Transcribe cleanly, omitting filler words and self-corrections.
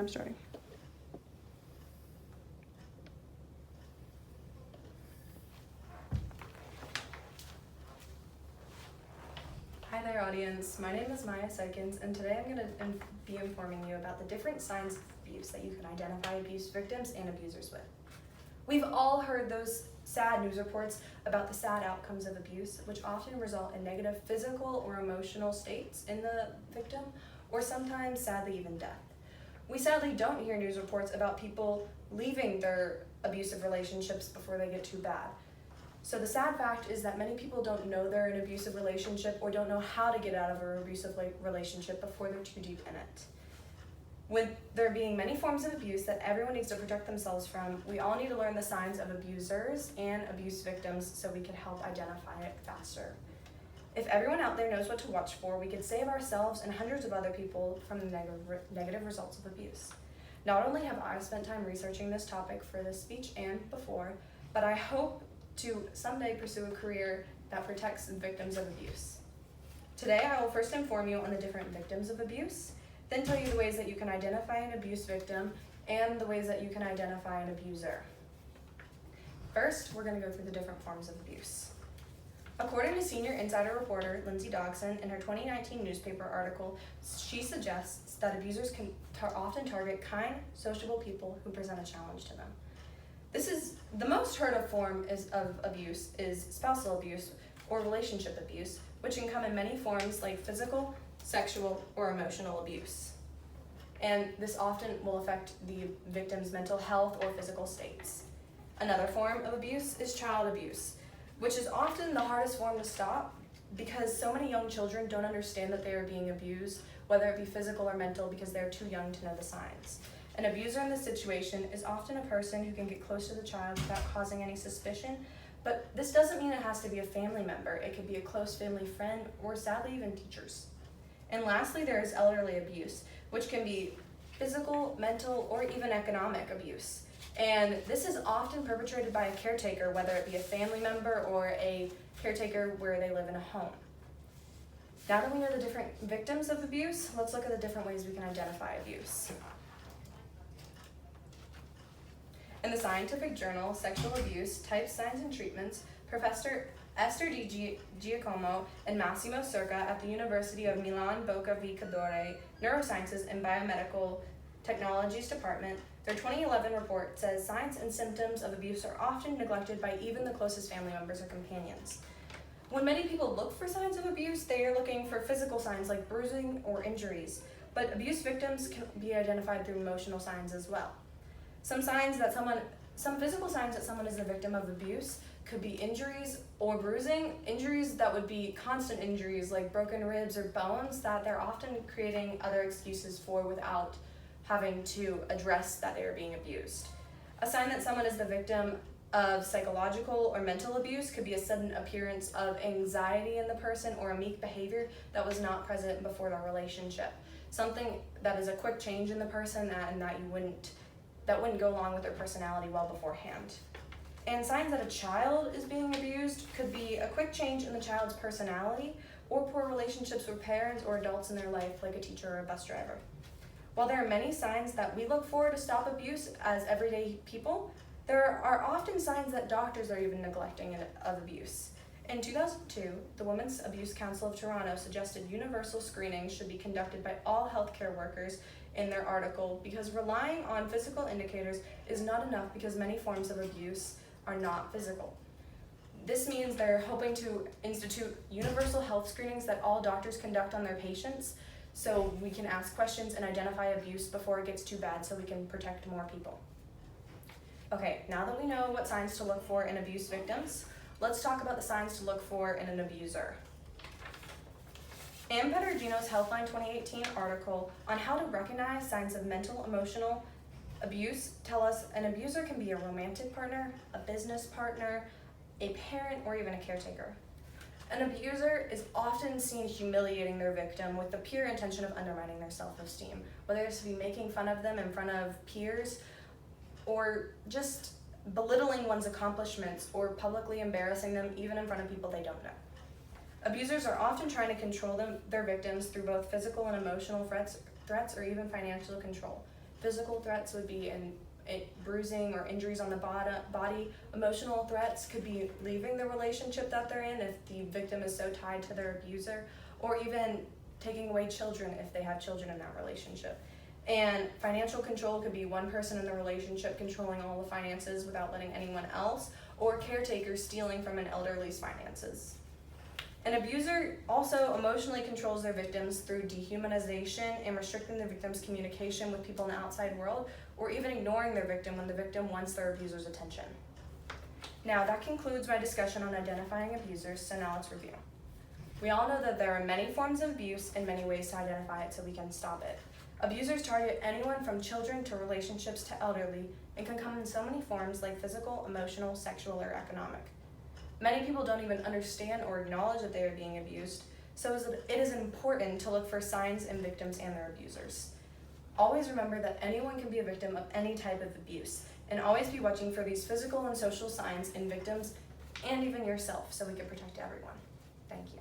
I'm starting. Hi there, audience. My name is Maya Seikins, and today I'm going to be informing you about the different signs of abuse that you can identify abuse victims and abusers with. We've all heard those sad news reports about the sad outcomes of abuse, which often result in negative physical or emotional states in the victim, or sometimes, sadly, even death. We sadly don't hear news reports about people leaving their abusive relationships before they get too bad. So the sad fact is that many people don't know they're in an abusive relationship or don't know how to get out of an abusive relationship before they're too deep in it. With there being many forms of abuse that everyone needs to protect themselves from, we all need to learn the signs of abusers and abuse victims so we can help identify it faster. If everyone out there knows what to watch for, we could save ourselves and hundreds of other people from the negative results of abuse. Not only have I spent time researching this topic for this speech and before, but I hope to someday pursue a career that protects victims of abuse. Today, I will first inform you on the different victims of abuse, then tell you the ways that you can identify an abuse victim and the ways that you can identify an abuser. First, we're going to go through the different forms of abuse. According to senior insider reporter Lindsay Dodson in her 2019 newspaper article, she suggests that abusers can often target kind, sociable people who present a challenge to them. This is the most heard of form of abuse is spousal abuse or relationship abuse, which can come in many forms like physical, sexual, or emotional abuse. And this often will affect the victim's mental health or physical states. Another form of abuse is child abuse, which is often the hardest form to stop because so many young children don't understand that they are being abused, whether it be physical or mental, because they're too young to know the signs. An abuser in this situation is often a person who can get close to the child without causing any suspicion, but this doesn't mean it has to be a family member. It could be a close family friend or sadly even teachers. And lastly, there is elderly abuse, which can be physical, mental, or even economic abuse. And this is often perpetrated by a caretaker, whether it be a family member or a caretaker where they live in a home. Now that we know the different victims of abuse, let's look at the different ways we can identify abuse. In the scientific journal, Sexual Abuse, Types, Signs, and Treatments, Professor Esther Di Giacomo and Massimo Cerca at the University of Milan Boca di Cadore Neurosciences and Biomedical Technologies Department, their 2011 report says signs and symptoms of abuse are often neglected by even the closest family members or companions. When many people look for signs of abuse, they are looking for physical signs like bruising or injuries, but abuse victims can be identified through emotional signs as well. Some physical signs that someone is the victim of abuse could be injuries or bruising, injuries that would be constant injuries like broken ribs or bones that they're often creating other excuses for without having to address that they are being abused. A sign that someone is the victim of psychological or mental abuse could be a sudden appearance of anxiety in the person or a meek behavior that was not present before their relationship. Something that is a quick change in the person that wouldn't go along with their personality well beforehand. And signs that a child is being abused could be a quick change in the child's personality or poor relationships with parents or adults in their life like a teacher or a bus driver. While there are many signs that we look for to stop abuse as everyday people, there are often signs that doctors are even neglecting of abuse. In 2002, the Women's Abuse Council of Toronto suggested universal screening should be conducted by all healthcare workers in their article because relying on physical indicators is not enough because many forms of abuse are not physical. This means they're hoping to institute universal health screenings that all doctors conduct on their patients so we can ask questions and identify abuse before it gets too bad so we can protect more people. Okay, now that we know what signs to look for in abuse victims, let's talk about the signs to look for in an abuser. Ann Pettergino's Healthline 2018 article on how to recognize signs of mental, emotional abuse tell us an abuser can be a romantic partner, a business partner, a parent, or even a caretaker. An abuser is often seen humiliating their victim with the pure intention of undermining their self-esteem, whether it's to be making fun of them in front of peers or just belittling one's accomplishments or publicly embarrassing them even in front of people they don't know. Abusers are often trying to control their victims through both physical and emotional threats or even financial control. Physical threats would be bruising or injuries on the body. Emotional threats could be leaving the relationship that they're in if the victim is so tied to their abuser, or even taking away children if they have children in that relationship. And financial control could be one person in the relationship controlling all the finances without letting anyone else, or caretakers stealing from an elderly's finances. An abuser also emotionally controls their victims through dehumanization and restricting the victim's communication with people in the outside world, or even ignoring their victim when the victim wants their abuser's attention. Now, that concludes my discussion on identifying abusers, so now let's review. We all know that there are many forms of abuse and many ways to identify it so we can stop it. Abusers target anyone from children to relationships to elderly and can come in so many forms like physical, emotional, sexual, or economic. Many people don't even understand or acknowledge that they are being abused, so it is important to look for signs in victims and their abusers. Always remember that anyone can be a victim of any type of abuse, and always be watching for these physical and social signs in victims and even yourself so we can protect everyone. Thank you.